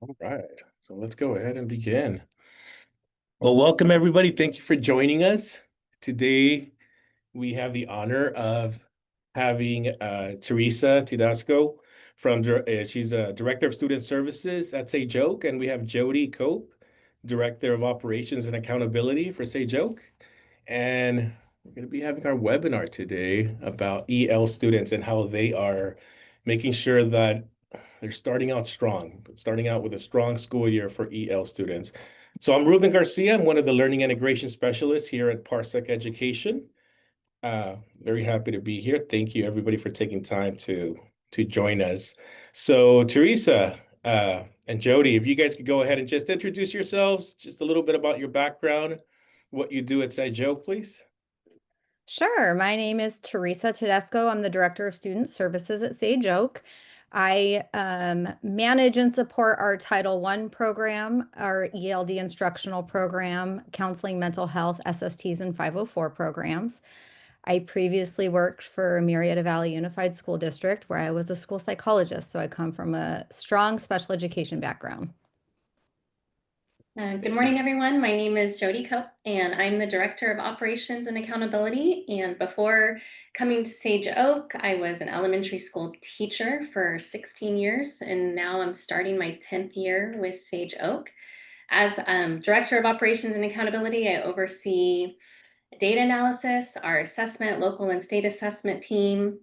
All right, so let's go ahead and begin. Well, welcome everybody. Thank you for joining us. Today, we have the honor of having Teresa Tedesco she's a Director of Student Services at Sage Oak, and we have Jody Cope, Director of Operations and Accountability for Sage Oak. And we're going to be having our webinar today about EL students and how they are making sure that they're starting out with a strong school year for EL students. So I'm Ruben Garcia. I'm one of the Learning Integration Specialists here at Parsec Education. Very happy to be here. Thank you, everybody, for taking time to join us. So Teresa and Jody, if you guys could go ahead and just introduce yourselves, just a little bit about your background, what you do at Sage Oak, please. Sure. My name is Teresa Tedesco. I'm the Director of Student Services at Sage Oak. I manage and support our Title I program, our ELD instructional program, counseling, mental health, SSTs, and 504 programs. I previously worked for Marietta Valley Unified School District, where I was a school psychologist. So I come from a strong special education background. Good Thank you. morning, everyone. My name is Jody Cope, and I'm the Director of Operations and Accountability. And before coming to Sage Oak, I was an elementary school teacher for 16 years, and now I'm starting my 10th year with Sage Oak. As Director of Operations and Accountability, I oversee data analysis, our assessment, local and state assessment team,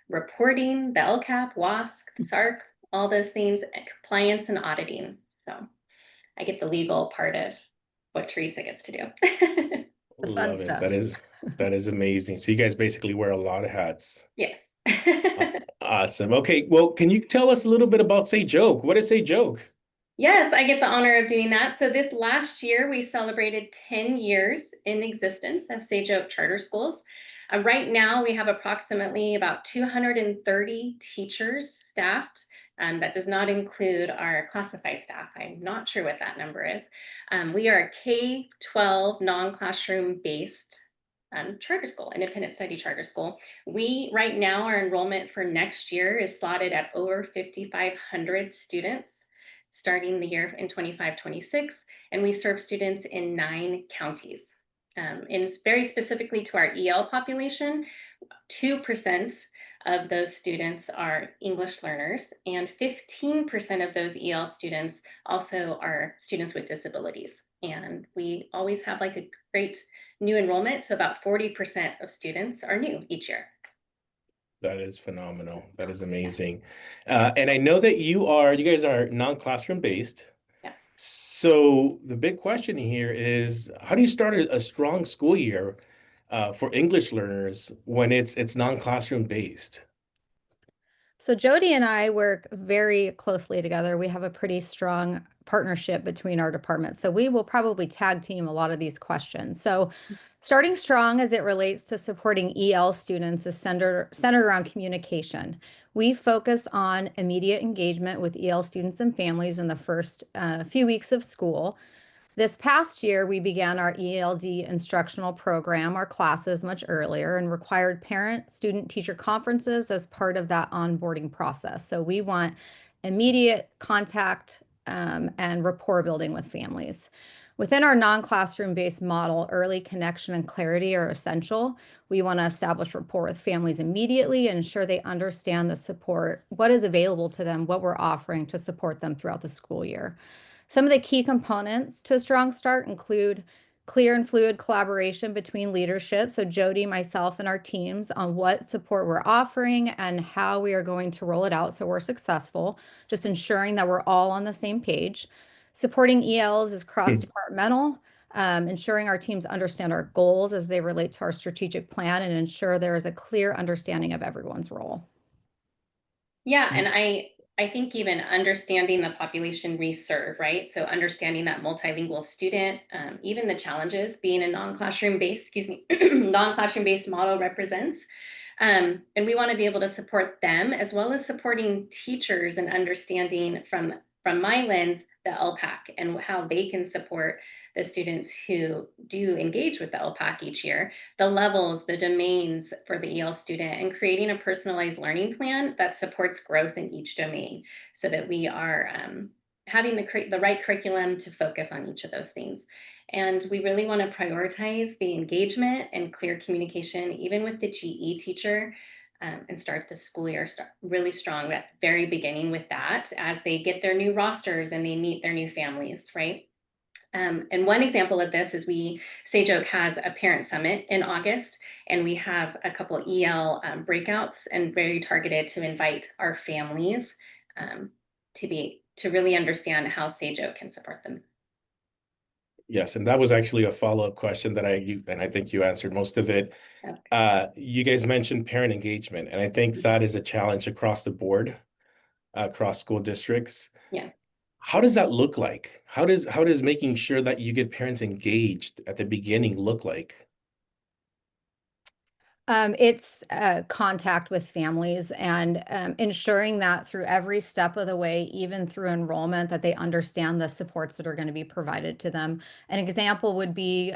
reporting, the LCAP, WASC, the SARC, all those things, and compliance and auditing. So I get the legal part of what Teresa gets to do. The fun Love it. stuff. That is amazing. So you guys basically wear a lot of hats. Yes. Awesome. Okay, well, can you tell us a little bit about Sage Oak? What is Sage Oak? Yes, I get the honor of doing that. So this last year, we celebrated 10 years in existence as Sage Oak Charter Schools. Right now, we have approximately about 230 teachers staffed. That does not include our classified staff. I'm not sure what that number is. We are a K-12 non-classroom based charter school, independent study charter school. We, right now, our enrollment for next year is slotted at over 5,500 students starting the year in 25-26, and we serve students in 9 counties. And very specifically to our EL population, 2% of those students are English learners, and 15% of those EL students also are students with disabilities. And we always have like a great new enrollment, so about 40% of students are new each year. That is phenomenal. That is amazing. And I know that you guys are non-classroom based. Yeah. So the big question here is, how do you start a strong school year for English learners when it's non-classroom based? So Jody and I work very closely together. We have a pretty strong partnership between our departments. So we will probably tag team a lot of these questions. So starting strong as it relates to supporting EL students is centered around communication. We focus on immediate engagement with EL students and families in the first few weeks of school. This past year, we began our ELD instructional program, our classes, much earlier and required parent student teacher conferences as part of that onboarding process. So we want immediate contact and rapport building with families. Within our non-classroom based model, early connection and clarity are essential. We want to establish rapport with families immediately and ensure they understand the support, what is available to them, what we're offering to support them throughout the school year. Some of the key components to a strong start include clear and fluid collaboration between leadership, so Jody, myself, and our teams on what support we're offering and how we are going to roll it out so we're successful, just ensuring that we're all on the same page. Supporting ELs is cross-departmental, ensuring our teams understand our goals as they relate to our strategic plan and ensure there is a clear understanding of everyone's role. Yeah, and I think even understanding the population we serve, right? So understanding that multilingual student, even the challenges being a non-classroom based, non-classroom based model represents. And we want to be able to support them as well as supporting teachers and understanding from from my lens, the LPAC and how they can support the students who do engage with the LPAC each year, the levels, the domains for the EL student, and creating a personalized learning plan that supports growth in each domain so that we are having the right curriculum to focus on each of those things. And we really want to prioritize the engagement and clear communication, even with the GE teacher, and start the school year really strong at the very beginning with that as they get their new rosters and they meet their new families, right? And one example of this is Sage Oak has a parent summit in August, and we have a couple EL breakouts and very targeted to invite our families to really understand how Sage Oak can support them. Yes, and that was actually a follow-up question that I think you answered most of it. Okay. You guys mentioned parent engagement, and I think that is a challenge across the board, across school districts. Yeah. How does that look like? How does making sure that you get parents engaged at the beginning look like? It's contact with families and ensuring that through every step of the way, even through enrollment, that they understand the supports that are going to be provided to them. An example would be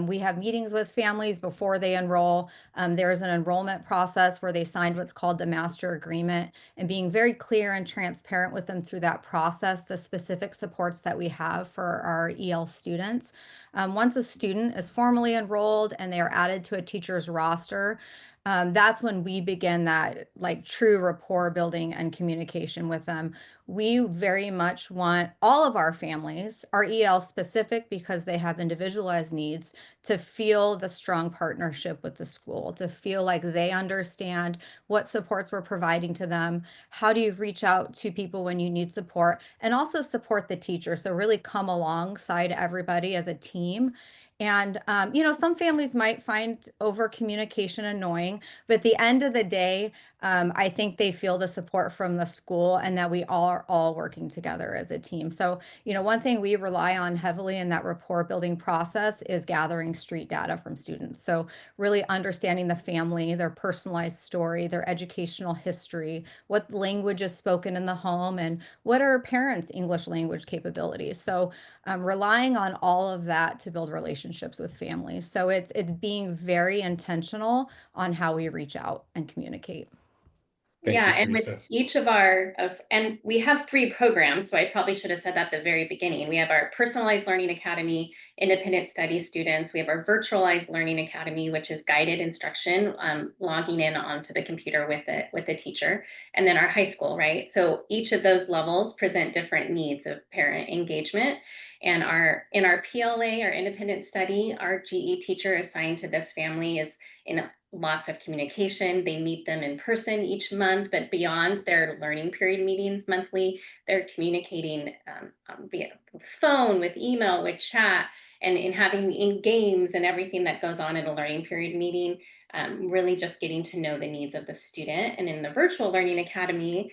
we have meetings with families before they enroll. There's an enrollment process where they signed what's called the master agreement, and being very clear and transparent with them through that process, the specific supports that we have for our EL students. Once a student is formally enrolled and they are added to a teacher's roster, that's when we begin that like true rapport building and communication with them. We very much want all of our families, our EL specific because they have individualized needs, to feel the strong partnership with the school, to feel like they understand what supports we're providing to them. How do you reach out to people when you need support, and also support the teacher? So really come alongside everybody as a team. And, some families might find over communication annoying, but at the end of the day, I think they feel the support from the school and that we are all working together as a team. So, one thing we rely on heavily in that rapport building process is gathering street data from students. So really understanding the family, their personalized story, their educational history, what language is spoken in the home, and what are parents' English language capabilities. So relying on all of that to build relationships with families. So it's being very intentional on how we reach out and communicate. Thank you, And with Teresa. each of and we have 3 programs, so I probably should have said that at the very beginning. We have our Personalized Learning Academy, Independent Study students. We have our Virtualized Learning Academy, which is guided instruction, logging in onto the computer with the teacher, and then our high school, right? So each of those levels present different needs of parent engagement. And in our PLA, our Independent Study, our GE teacher assigned to this family is in lots of communication. They meet them in person each month, but beyond their learning period meetings monthly, they're communicating via phone, with email, with chat, and in having in games and everything that goes on in a learning period meeting, really just getting to know the needs of the student. And in the Virtual Learning Academy,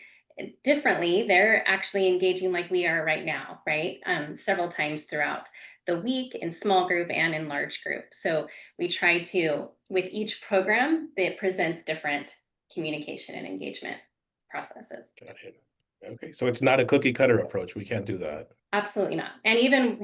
differently, they're actually engaging like we are right now, right? Several times throughout the week in small group and in large group. So we try to, with each program, that presents different communication and engagement processes. Got it. Okay, so it's not a cookie cutter approach. We can't do that. Absolutely not. And even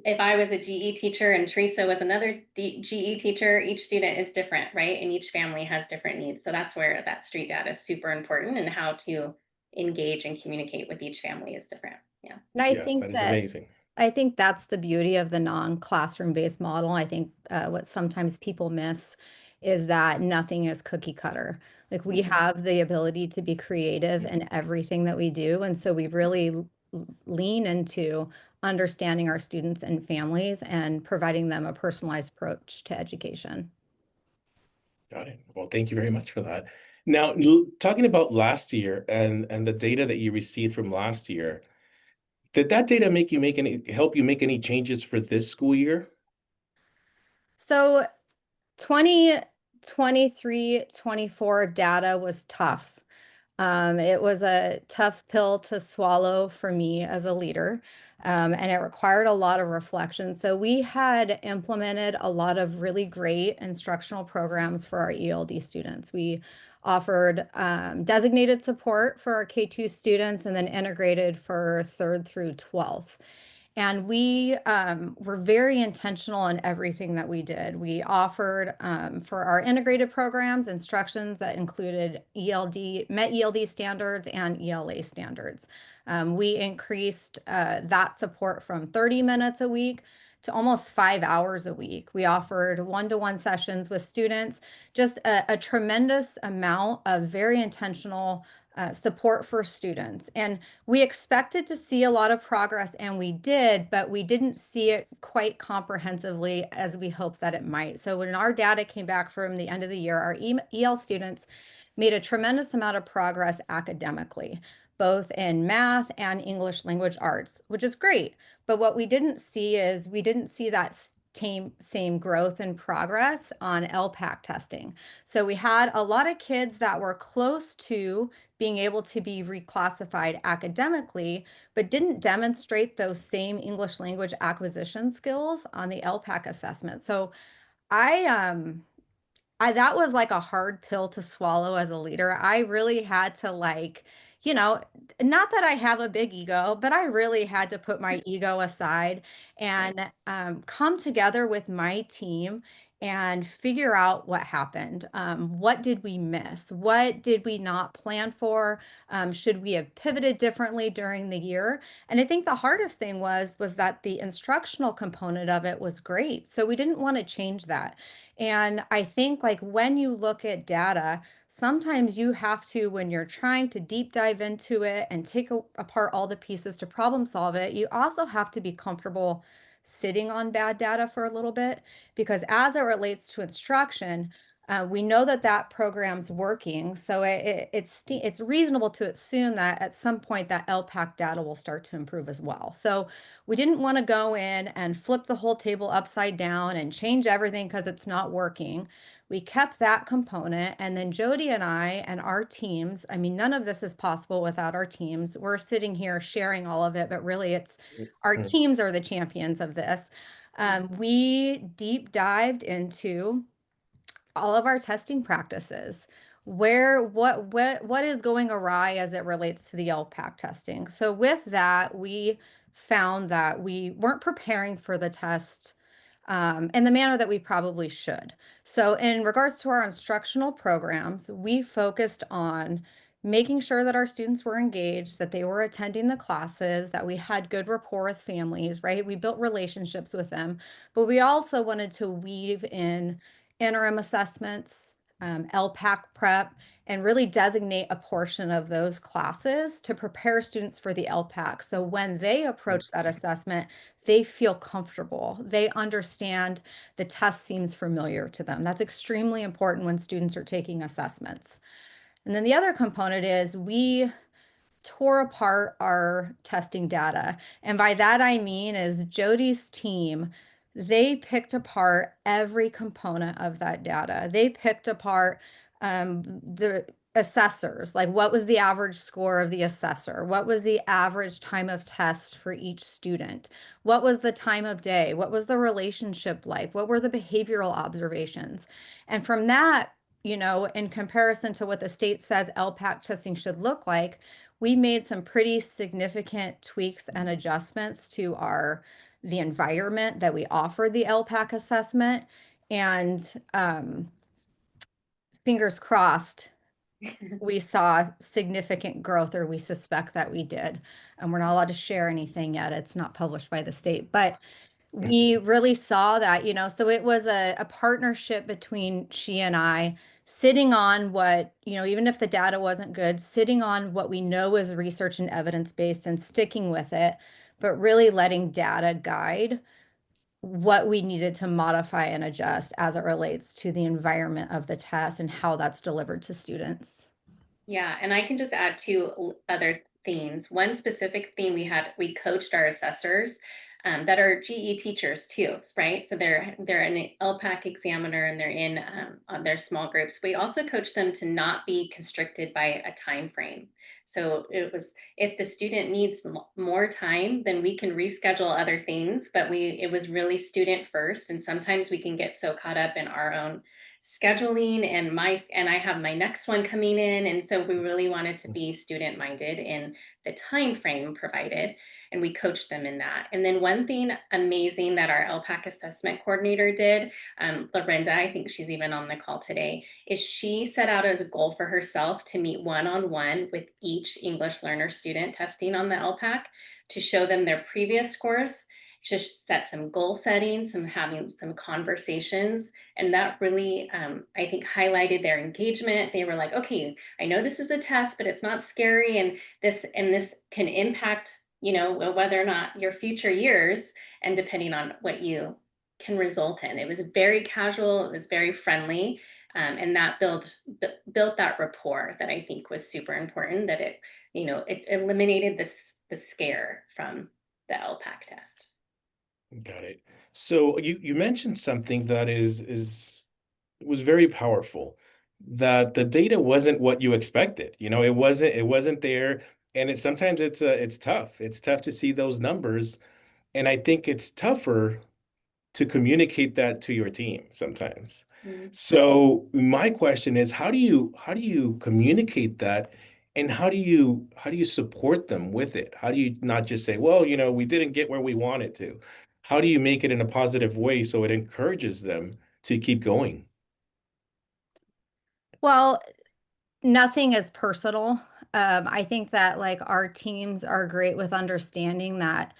if I was a GE teacher and Teresa was another GE teacher, each student is different, right? And each family has different needs. So that's where that street data is super important, and how to engage and communicate with each family is different. Yeah. And Yes, that is amazing. I think that's the beauty of the non-classroom based model. I think what sometimes people miss is that nothing is cookie cutter. Like we have the ability to be creative in everything that we do. And so we really lean into understanding our students and families and providing them a personalized approach to education. Got it. Well, thank you very much for that. Now, talking about last year and the data that you received from last year, did that data help you make any changes for this school year? So 2023-24 data was tough. It was a tough pill to swallow for me as a leader, and it required a lot of reflection. So we had implemented a lot of really great instructional programs for our ELD students. We offered designated support for our K-2 students, and then integrated for 3rd through 12th. And we were very intentional in everything that we did. We offered for our integrated programs instructions that included met ELD standards and ELA standards. We increased that support from 30 minutes a week to almost 5 hours a week. We offered one-to-one sessions with students, just a tremendous amount of very intentional support for students. And we expected to see a lot of progress, and we did, but we didn't see it quite comprehensively as we hoped that it might. So when our data came back from the end of the year, our EL students made a tremendous amount of progress academically, both in math and English language arts, which is great. But what we didn't see is we didn't see that same growth and progress on LPAC testing. So we had a lot of kids that were close to being able to be reclassified academically, but didn't demonstrate those same English language acquisition skills on the LPAC assessment. So I that was like a hard pill to swallow as a leader. I really had to you know, not that I have a big ego, but I really had to put my ego aside and come together with my team and figure out what happened. What did we miss? What did we not plan for? Should we have pivoted differently during the year? And I think the hardest thing was that the instructional component of it was great. So we didn't want to change that. And I think like when you look at data, sometimes you have to, when you're trying to deep dive into it and take apart all the pieces to problem solve it, you also have to be comfortable sitting on bad data for a little bit, because as it relates to instruction, we know that that program's working. So it's reasonable to assume that at some point that LPAC data will start to improve as well. So we didn't want to go in and flip the whole table upside down and change everything because it's not working. We kept that component, and then Jody and I and our teams, I mean, none of this is possible without our teams. We're sitting here sharing all of it, but really it's our teams are the champions of this. We deep dived into all of our testing practices. What is going awry as it relates to the LPAC testing? So with that, we found that we weren't preparing for the test in the manner that we probably should. So in regards to our instructional programs, we focused on making sure that our students were engaged, that they were attending the classes, that we had good rapport with families, right? We built relationships with them, but we also wanted to weave in interim assessments, LPAC prep, and really designate a portion of those classes to prepare students for the LPAC. So when they approach that assessment, they feel comfortable. They understand the test seems familiar to them. That's extremely important when students are taking assessments. And then the other component is we tore apart our testing data. And by that I mean is Jody's team, they picked apart every component of that data. They picked apart the assessors, like what was the average score of the assessor? What was the average time of test for each student? What was the time of day? What was the relationship like? What were the behavioral observations? And from that, you know, in comparison to what the state says LPAC testing should look like, we made some pretty significant tweaks and adjustments to the environment that we offered the LPAC assessment. And fingers crossed, we saw significant growth, or we suspect that we did. And we're not allowed to share anything yet. It's not published by the state, but we really saw that, you know, so it was a partnership between she and I, sitting on what, you know, even if the data wasn't good, sitting on what we know is research and evidence-based and sticking with it, but really letting data guide what we needed to modify and adjust as it relates to the environment of the test and how that's delivered to students. Yeah, and I can just add two other themes. One specific theme we coached our assessors that are GE teachers too, right? So they're an LPAC examiner and they're in on their small groups. We also coach them to not be constricted by a time frame. So it was, if the student needs more time, then we can reschedule other things, but it was really student first. And sometimes we can get so caught up in our own scheduling and I have my next one coming in. And so we really wanted to be student minded in the time frame provided, and we coached them in that. And then one thing amazing that our LPAC assessment coordinator did, Lorinda, I think she's even on the call today, is she set out as a goal for herself to meet one-on-one with each English learner student testing on the LPAC to show them their previous scores, just set some goal setting, some having some conversations, and that really, I think, highlighted their engagement. They were like, okay, I know this is a test, but it's not scary, and this can impact, you know, whether or not your future years, and depending on what you can result in. It was very casual, it was very friendly, and that built that rapport that I think was super important. That it, you know, it eliminated the scare from the LPAC test. Got it. So you mentioned something that is was very powerful, that the data wasn't what you expected. You know, it wasn't there. And sometimes it's tough. It's tough to see those numbers. And I think it's tougher to communicate that to your team sometimes. Mhm. So my question is, how do you communicate that, and how do you support them with it? How do you not just say, well, you know, we didn't get where we wanted to? How do you make it in a positive way so it encourages them to keep going? Well, nothing is personal. I think that like our teams are great with understanding that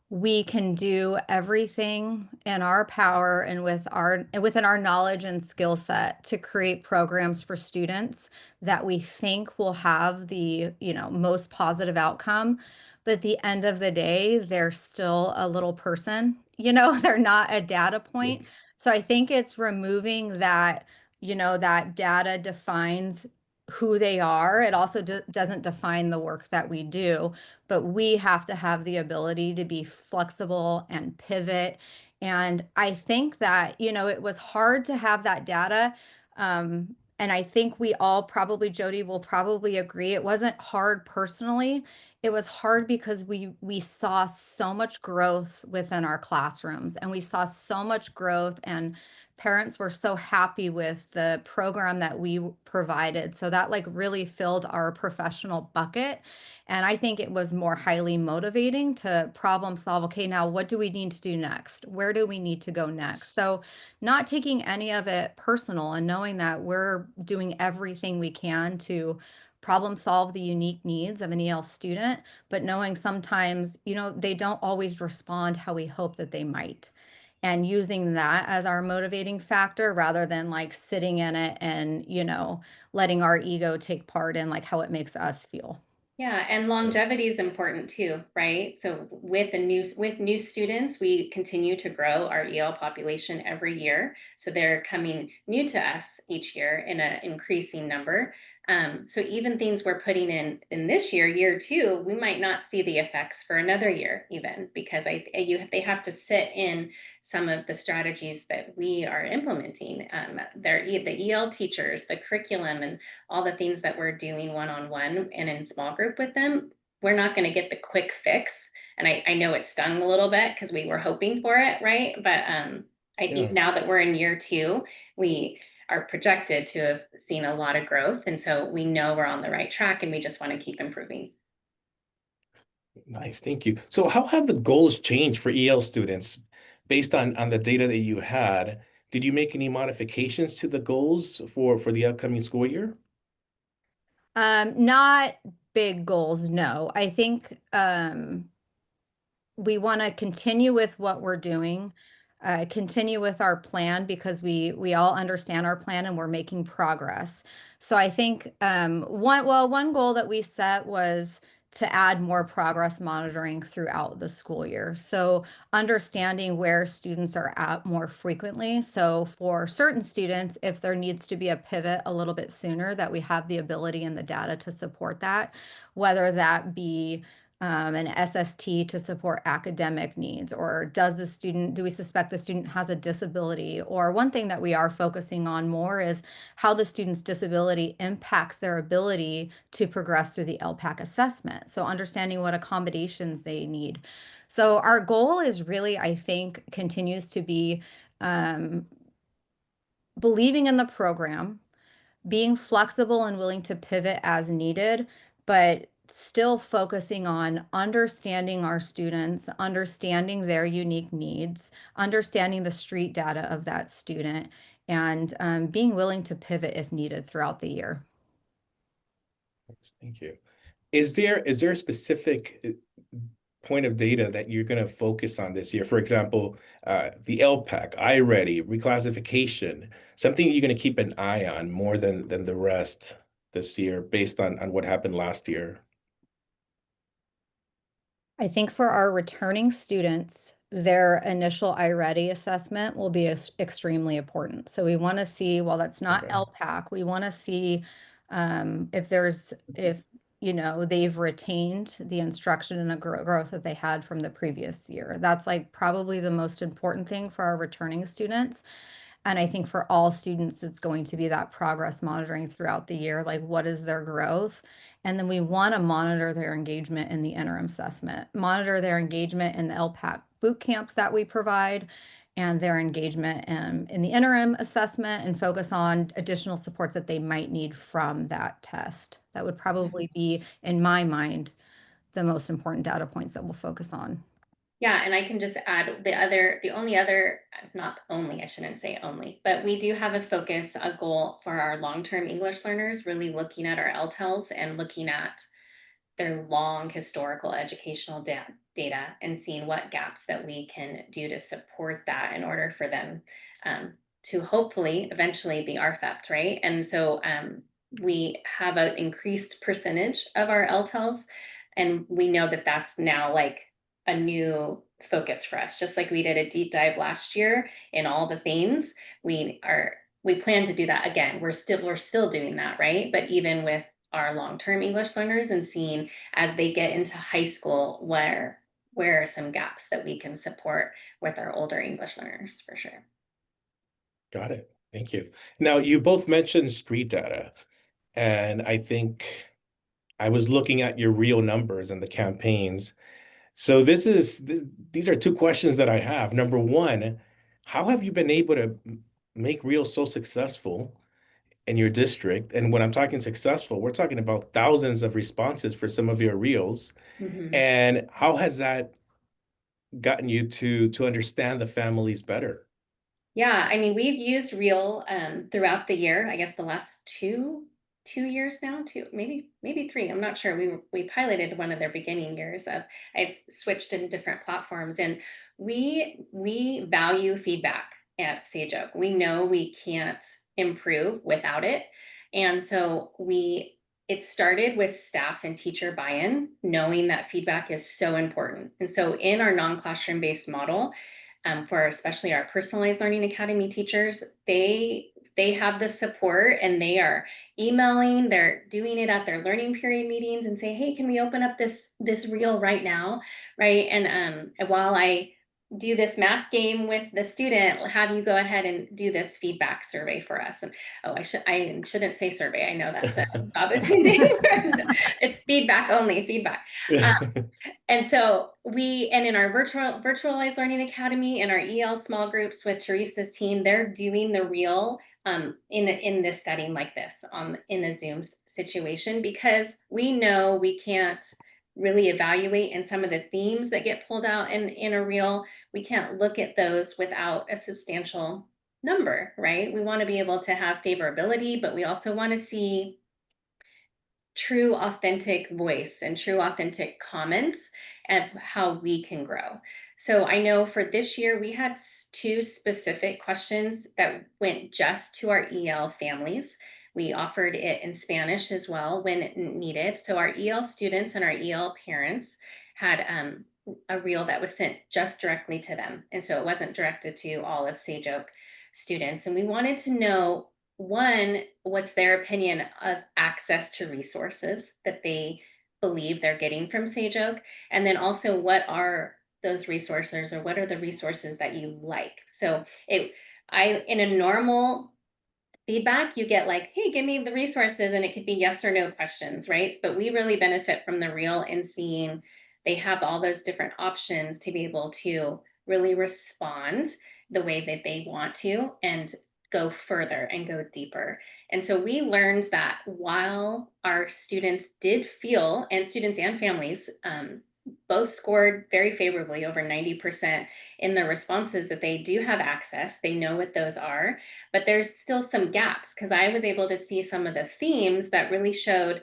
we can do everything in our power and within our knowledge and skill set to create programs for students that we think will have the, you know, most positive outcome. But at the end of the day, they're still a little person, you know, they're not a data point. Yes. So I think it's removing that, you know, that data defines who they are. It also doesn't define the work that we do, but we have to have the ability to be flexible and pivot. And I think that, you know, it was hard to have that data. And I think we all probably, Jody will probably agree, it wasn't hard personally. It was hard because we saw so much growth within our classrooms, and we saw so much growth, and parents were so happy with the program that we provided. So that like really filled our professional bucket. And I think it was more highly motivating to problem solve. Okay, now what do we need to do next? Where do we need to go next? So, not taking any of it personal and knowing that we're doing everything we can to problem solve the unique needs of an EL student, but knowing sometimes, you know, they don't always respond how we hope that they might. And using that as our motivating factor rather than like sitting in it and, you know, letting our ego take part in like how it makes us feel. Yeah, and Yes. longevity is important too, right? So with new students, we continue to grow our EL population every year. So they're coming new to us each year in an increasing number. So even things we're putting in this year, year two, we might not see the effects for another year, even because they have to sit in some of the strategies that we are implementing. The EL teachers, the curriculum, and all the things that we're doing one-on-one and in small group with them, we're not going to get the quick fix. And I know it stung a little bit because we were hoping for it, right? But I think Yeah. now that we're in year two, we are projected to have seen a lot of growth. And so we know we're on the right track, and we just want to keep improving. Nice. Thank you. So how have the goals changed for EL students based on the data that you had? Did you make any modifications to the goals for the upcoming school year? Not big goals, no. I think we want to continue with what we're doing, continue with our plan because we all understand our plan and we're making progress. So I think one goal that we set was to add more progress monitoring throughout the school year. So understanding where students are at more frequently. So for certain students, if there needs to be a pivot a little bit sooner, that we have the ability and the data to support that, whether that be an SST to support academic needs, or do we suspect the student has a disability? Or one thing that we are focusing on more is how the student's disability impacts their ability to progress through the LPAC assessment. So understanding what accommodations they need. So our goal is really, I think, continues to be um, believing in the program, being flexible and willing to pivot as needed, but still focusing on understanding our students, understanding their unique needs, understanding the street data of that student, and being willing to pivot if needed throughout the year. Thank you. Is there a specific point of data that you're going to focus on this year? For example, the LPAC, iReady, reclassification, something you're going to keep an eye on more than the rest this year based on what happened last year? I think for our returning students, their initial iReady assessment will be extremely important. So we want to see, while that's not Okay. LPAC, we want to see if they've retained the instruction and the growth that they had from the previous year. That's like probably the most important thing for our returning students. And I think for all students, it's going to be that progress monitoring throughout the year, like what is their growth? And then we want to monitor their engagement in the interim assessment, monitor their engagement in the LPAC boot camps that we provide, and their engagement in the interim assessment, and focus on additional supports that they might need from that test. That would probably be, in my mind, the most important data points that we'll focus on. Yeah, and I can just add the only other, not only, I shouldn't say only, but we do have a goal for our long-term English learners, really looking at our LTELs and looking at their long historical educational data and seeing what gaps that we can do to support that in order for them to hopefully eventually be RFEP'd, right? And so we have an increased percentage of our LTELs, and we know that that's now like a new focus for us. Just like we did a deep dive last year in all the themes, we plan to do that again. We're still doing that, right? But even with our long-term English learners and seeing as they get into high school where are some gaps that we can support with our older English learners for sure. Got it. Thank you. Now, you both mentioned street data, and I think I was looking at your real numbers and the campaigns. So these are two questions that I have. Number one, how have you been able to make Real so successful in your district? And when I'm talking successful, we're talking about thousands of responses for some of your Reels. Mm-hmm. And how has that gotten you to understand the families better? Yeah, I mean, we've used Reel throughout the year. I guess the last two years now, maybe three. I'm not sure. We piloted one of their beginning years of I'd switched in different platforms, and we value feedback at Sage Oak. We know we can't improve without it, and so it started with staff and teacher buy-in, knowing that feedback is so important. And so in our non-classroom based model, for especially our personalized learning academy teachers, they have the support and they are emailing, they're doing it at their learning period meetings and say, hey, can we open up this reel right now, right? And while I do this math game with the student, have you go ahead and do this feedback survey for us. And I shouldn't say survey. I know that's a job it's feedback only, feedback. And so and in our virtualized learning academy and our EL small groups with Teresa's team, they're doing the Reel in this setting like this in a Zoom situation, because we know we can't really evaluate in some of the themes that get pulled out in a Reel. We can't look at those without a substantial number, right? We want to be able to have favorability, but we also want to see true authentic voice and true authentic comments of how we can grow. So I know for this year we had two specific questions that went just to our EL families. We offered it in Spanish as well when needed. So our EL students and our EL parents had a reel that was sent just directly to them. And so it wasn't directed to all of Sage Oak students. And we wanted to know, one, what's their opinion of access to resources that they believe they're getting from Sage Oak? And then also, what are those resources, or what are the resources that you like? So in a normal feedback, you get like, hey, give me the resources, and it could be yes or no questions, right? But we really benefit from the Reel in seeing they have all those different options to be able to really respond the way that they want to, and go further and go deeper. And so we learned that while our students did feel, and students and families both scored very favorably, over 90% in their responses, that they do have access, they know what those are, but there's still some gaps, because I was able to see some of the themes that really showed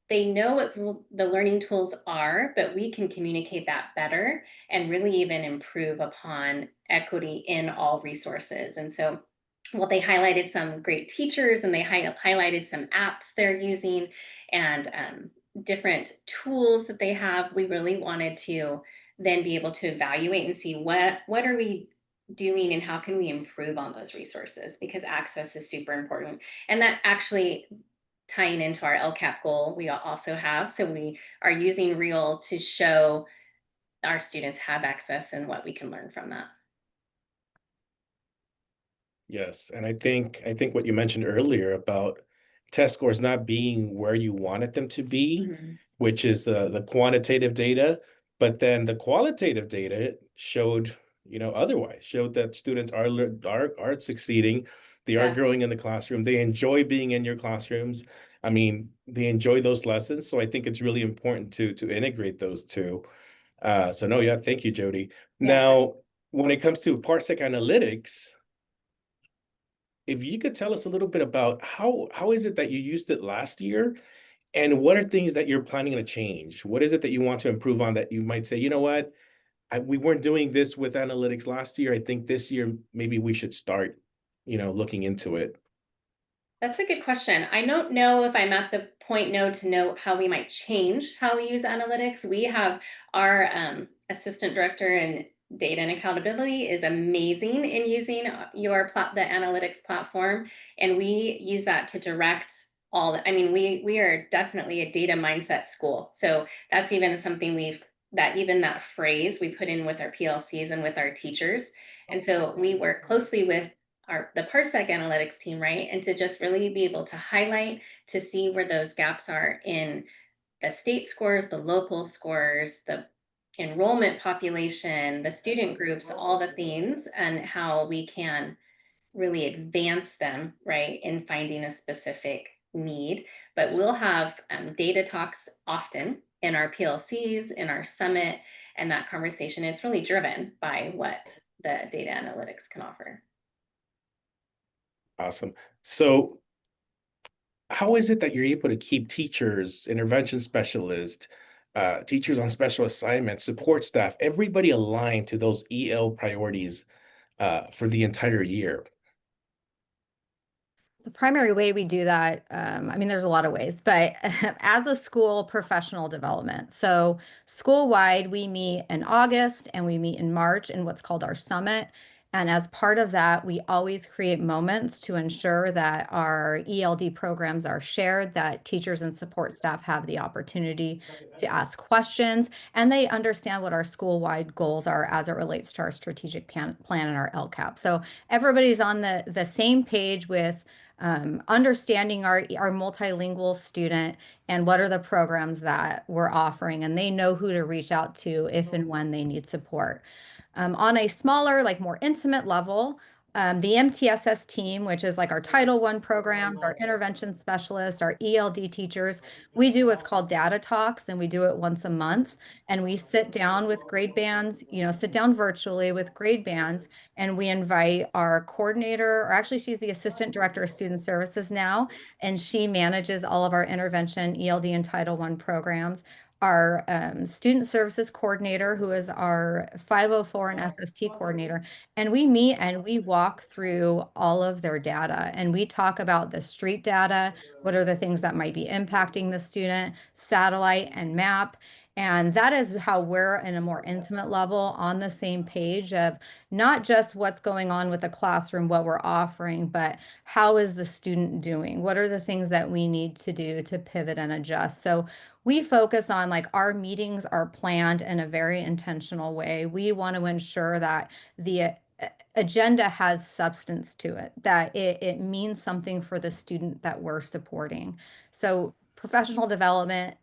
they know what the learning tools are, but we can communicate that better and really even improve upon equity in all resources. And so, well, they highlighted some great teachers, and they highlighted some apps they're using, and different tools that they have. We really wanted to then be able to evaluate and see what are we doing and how can we improve on those resources, because access is super important. And that actually, tying into our LCAP goal, we also have. So we are using Real to show our students have access and what we can learn from that. Yes, and I think what you mentioned earlier about test scores not being where you wanted them to be, which is the quantitative data, but then the qualitative data showed, otherwise, showed that students are succeeding, they are Yeah. growing in the classroom, they enjoy being in your classrooms. I mean, they enjoy those lessons, so I think it's really important to integrate those two. So no, yeah, thank you, Jody. Yeah. Now, when it comes to Parsec Analytics, if you could tell us a little bit about how is it that you used it last year, and what are things that you're planning to change? What is it that you want to improve on that you might say, you know what, we weren't doing this with analytics last year. I think this year maybe we should start, looking into it. That's a good question. I don't know if I'm at the point now to know how we might change how we use analytics. We have our assistant director in data and accountability is amazing in using the analytics platform, and we use that to direct all. I mean, we are definitely a data mindset school, so that's even something that phrase we put in with our PLCs and with our teachers, and so we work closely with the Parsec analytics team, right? And to just really be able to highlight, to see where those gaps are in the state scores, the local scores, the enrollment population, the student groups, all the themes, and how we can really advance them, right, in finding a specific need. But we'll have data talks often in our PLCs, in our summit, and that conversation, it's really driven by what the data analytics can offer. Awesome. So how is it that you're able to keep teachers, intervention specialists, teachers on special assignments, support staff, everybody aligned to those EL priorities for the entire year? The primary way we do that, I mean, there's a lot of ways, but as a school, professional development. So school-wide, we meet in August and we meet in March in what's called our summit. And as part of that, we always create moments to ensure that our ELD programs are shared, that teachers and support staff have the opportunity to ask questions, and they understand what our school-wide goals are as it relates to our strategic plan and our LCAP. So everybody's on the same page with understanding our multilingual student and what are the programs that we're offering, and they know who to reach out to if and when they need support. On a smaller, like more intimate level, the MTSS team, which is like our Title I programs, our intervention specialists, our ELD teachers, we do what's called data talks, and we do it once a month. And we sit down with grade bands, sit down virtually with grade bands, and we invite our coordinator, or actually she's the assistant director of student services now, and she manages all of our intervention, ELD, and Title I programs. Our student services coordinator, who is our 504 and SST coordinator, and we meet and we walk through all of their data, and we talk about the street data, what are the things that might be impacting the student, satellite and map. And that is how we're in a more intimate level on the same page of not just what's going on with the classroom, what we're offering, but how is the student doing? What are the things that we need to do to pivot and adjust? So we focus on, like, our meetings are planned in a very intentional way. We want to ensure that the agenda has substance to it, that it means something for the student that we're supporting. So professional development,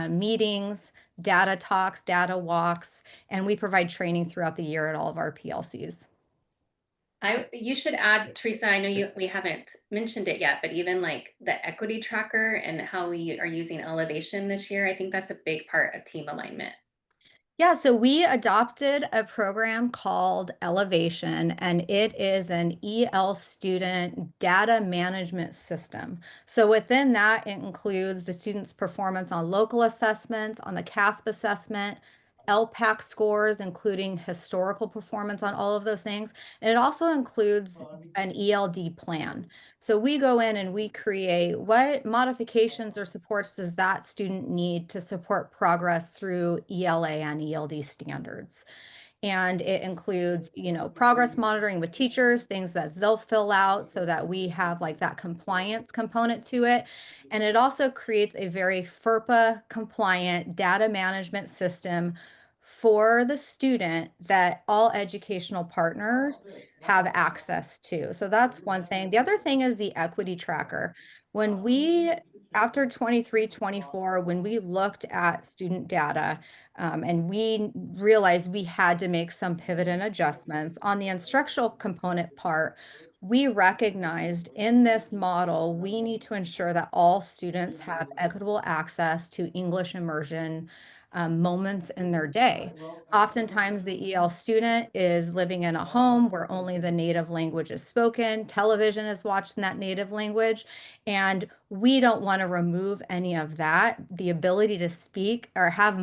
meetings, data talks, data walks, and we provide training throughout the year at all of our PLCs. You should add, Teresa, I know we haven't mentioned it yet, but even like the equity tracker and how we are using Elevation this year, I think that's a big part of team alignment. Yeah, so we adopted a program called Elevation, and it is an EL student data management system. So within that, it includes the student's performance on local assessments, on the CASP assessment, LPAC scores, including historical performance on all of those things. And it also includes an ELD plan. So we go in and we create what modifications or supports does that student need to support progress through ELA and ELD standards. And it includes, progress monitoring with teachers, things that they'll fill out so that we have like that compliance component to it. And it also creates a very FERPA compliant data management system for the student that all educational partners have access to. So that's one thing. The other thing is the equity tracker. When we, after 23, 24, when we looked at student data, and we realized we had to make some pivot and adjustments on the instructional component part. We recognized in this model, we need to ensure that all students have equitable access to English immersion moments in their day. Oftentimes, the EL student is living in a home where only the native language is spoken, television is watched in that native language, and we don't want to remove any of that. The ability to speak or have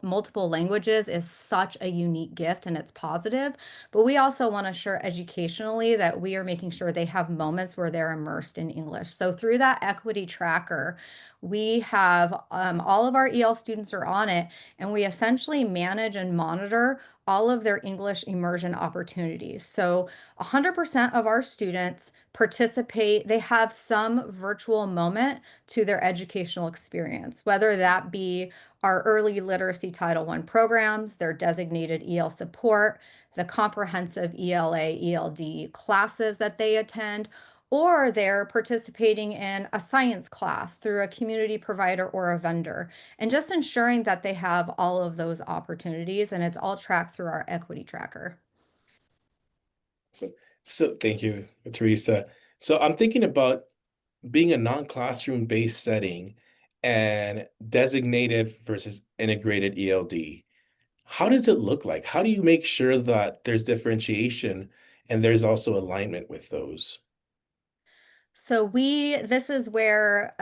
multiple languages is such a unique gift and it's positive, but we also want to ensure educationally that we are making sure they have moments where they're immersed in English. So through that equity tracker, we have all of our EL students are on it, and we essentially manage and monitor all of their English immersion opportunities. So 100% of our students participate, they have some virtual moment to their educational experience, whether that be our early literacy Title I programs, their designated EL support, the comprehensive ELA, ELD classes that they attend, or they're participating in a science class through a community provider or a vendor, and just ensuring that they have all of those opportunities and it's all tracked through our equity tracker. So thank you, Teresa. So I'm thinking about being a non-classroom based setting and designated versus integrated ELD. How does it look like? How do you make sure that there's differentiation and there's also alignment with those? So this is where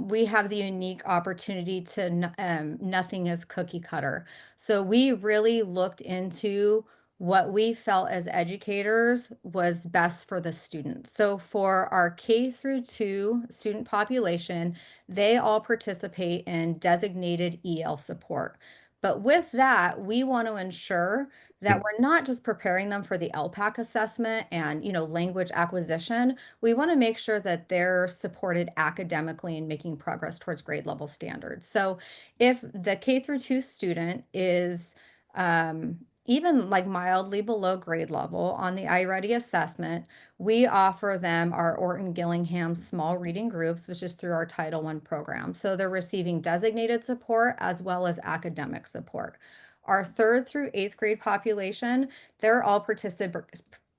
we have the unique opportunity to nothing is cookie cutter. So we really looked into what we felt as educators was best for the students. So for our K-2 student population, they all participate in designated EL support. But with that, we want to ensure that we're not just preparing them for the LPAC assessment and, language acquisition. We want to make sure that they're supported academically and making progress towards grade level standards. So if the K-2 student is even like mildly below grade level on the iReady assessment, we offer them our Orton Gillingham small reading groups, which is through our Title I program. So they're receiving designated support as well as academic support. Our 3rd through 8th grade population, they're all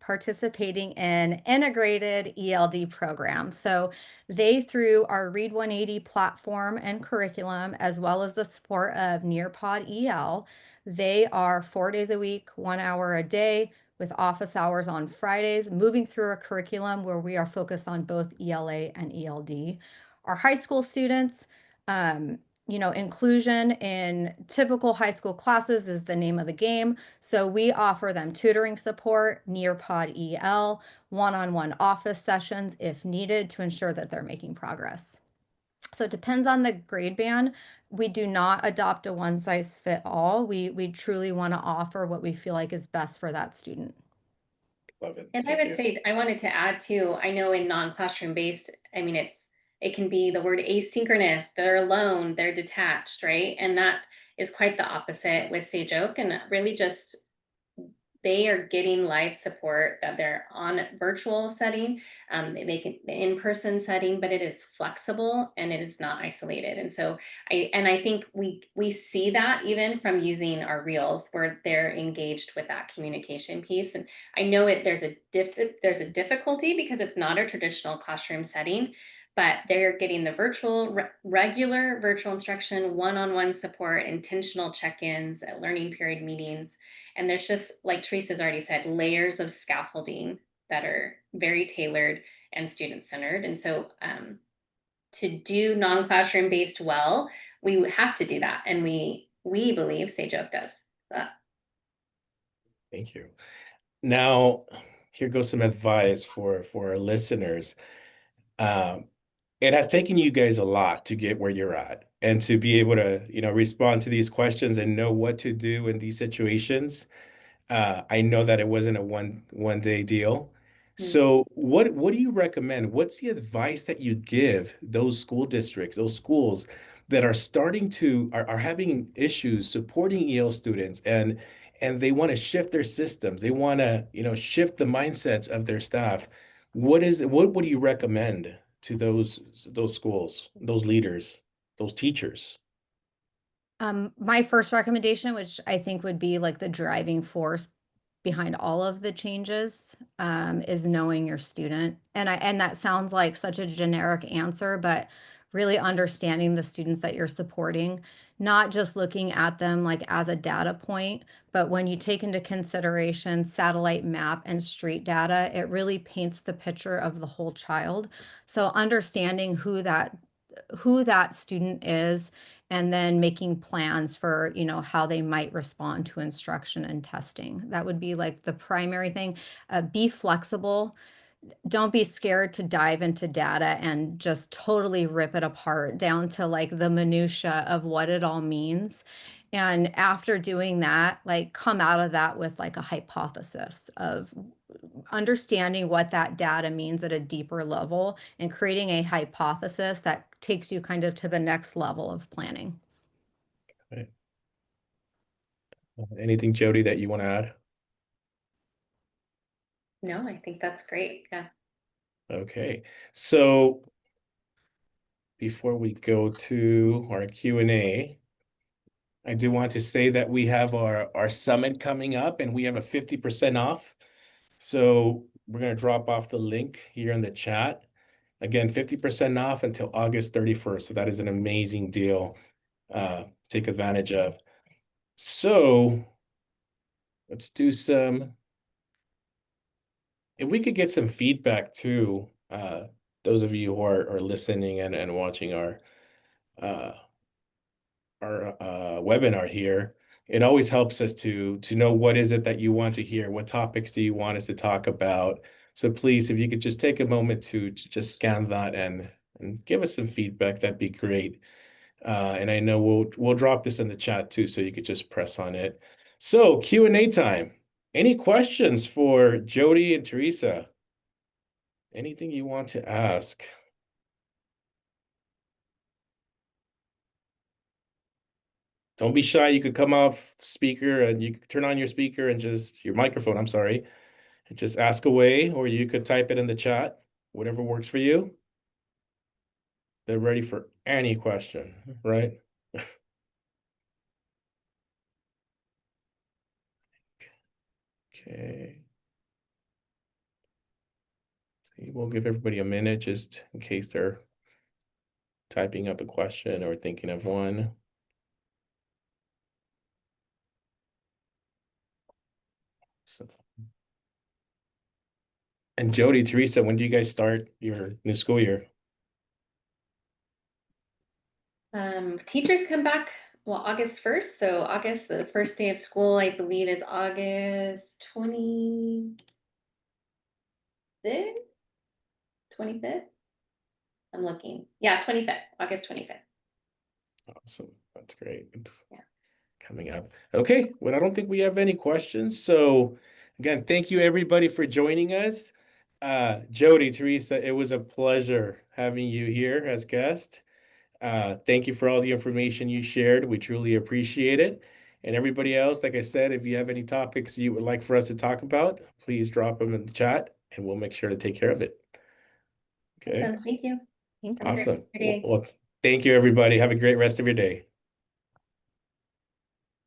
participating in integrated ELD programs. So they, through our Read 180 platform and curriculum, as well as the support of Nearpod EL, they are 4 days a week, 1 hour a day, with office hours on Fridays, moving through a curriculum where we are focused on both ELA and ELD. Our high school students, inclusion in typical high school classes is the name of the game. So we offer them tutoring support, Nearpod EL, one-on-one office sessions if needed to ensure that they're making progress. So it depends on the grade band. We do not adopt a one size fit all. We truly want to offer what we feel like is best for that student. Love it. And I Thank would you. say, I wanted to add too, I know in non-classroom based, I mean, it can be the word asynchronous, they're alone, they're detached, right? And that is quite the opposite with Sage Oak, and really just they are getting live support, that they're on virtual setting, they make it in-person setting, but it is flexible and it is not isolated. And so I think we see that even from using our reels where they're engaged with that communication piece. And I know there's a difficulty because it's not a traditional classroom setting, but they're getting the regular virtual instruction, one-on-one support, intentional check-ins, learning period meetings. And there's just, like Teresa's already said, layers of scaffolding that are very tailored and student-centered. And so to do non-classroom based well, we would have to do that. And we believe Sage Oak does that. Thank you. Now, here goes some advice for our listeners. It has taken you guys a lot to get where you're at and to be able to, respond to these questions and know what to do in these situations. I know that it wasn't a one day deal. So what do you recommend? What's the advice that you give those school districts, those schools that are starting to are having issues supporting EL students and they want to shift their systems. They want to, shift the mindsets of their staff. What would you recommend to those schools, those leaders, those teachers? My first recommendation, which I think would be like the driving force behind all of the changes, is knowing your student. And that sounds like such a generic answer, but really understanding the students that you're supporting, not just looking at them like as a data point, but when you take into consideration satellite map and street data, it really paints the picture of the whole child. So understanding who that student is, and then making plans for, how they might respond to instruction and testing. That would be like the primary thing. Be flexible. Don't be scared to dive into data and just totally rip it apart down to like the minutia of what it all means. And after doing that, like come out of that with like a hypothesis of understanding what that data means at a deeper level and creating a hypothesis that takes you kind of to the next level of planning. Right. Anything, Jody, that you want to add? No, I think that's great. Yeah. Okay. So before we go to our Q&A, I do want to say that we have our summit coming up and we have a 50% off. So we're going to drop off the link here in the chat. Again, 50% off until August 31st. So that is an amazing deal to take advantage of. So let's do some, if we could get some feedback too, those of you who are listening and watching our webinar here, it always helps us to know what is it that you want to hear, what topics do you want us to talk about. So please, if you could just take a moment to just scan that and give us some feedback, that'd be great. And I know we'll drop this in the chat too, so you could just press on it. So Q&A time. Any questions for Jody and Teresa? Anything you want to ask? Don't be shy. You could come off speaker and you could turn on your speaker and just your microphone, I'm sorry, and just ask away, or you could type it in the chat, whatever works for you. They're ready for any question, right? Okay. See, we'll give everybody a minute just in case they're typing up a question or thinking of one. So, and Jody, Teresa, when do you guys start your new school year? Teachers come back, well, August 1st. So August, the first day of school, I believe, is August 25th. 25th? I'm looking. Yeah, 25th, August 25th. Awesome. That's great. It's Yeah. coming up. Okay. Well, I don't think we have any questions. So again, thank you everybody for joining us. Jody, Teresa, it was a pleasure having you here as guest. Thank you for all the information you shared. We truly appreciate it. And everybody else, like I said, if you have any topics you would like for us to talk about, please drop them in the chat and we'll make sure to take care of it. Okay, So thank you. Thank you. Have a great awesome. day. Well, thank you, everybody. Have a great rest of your day.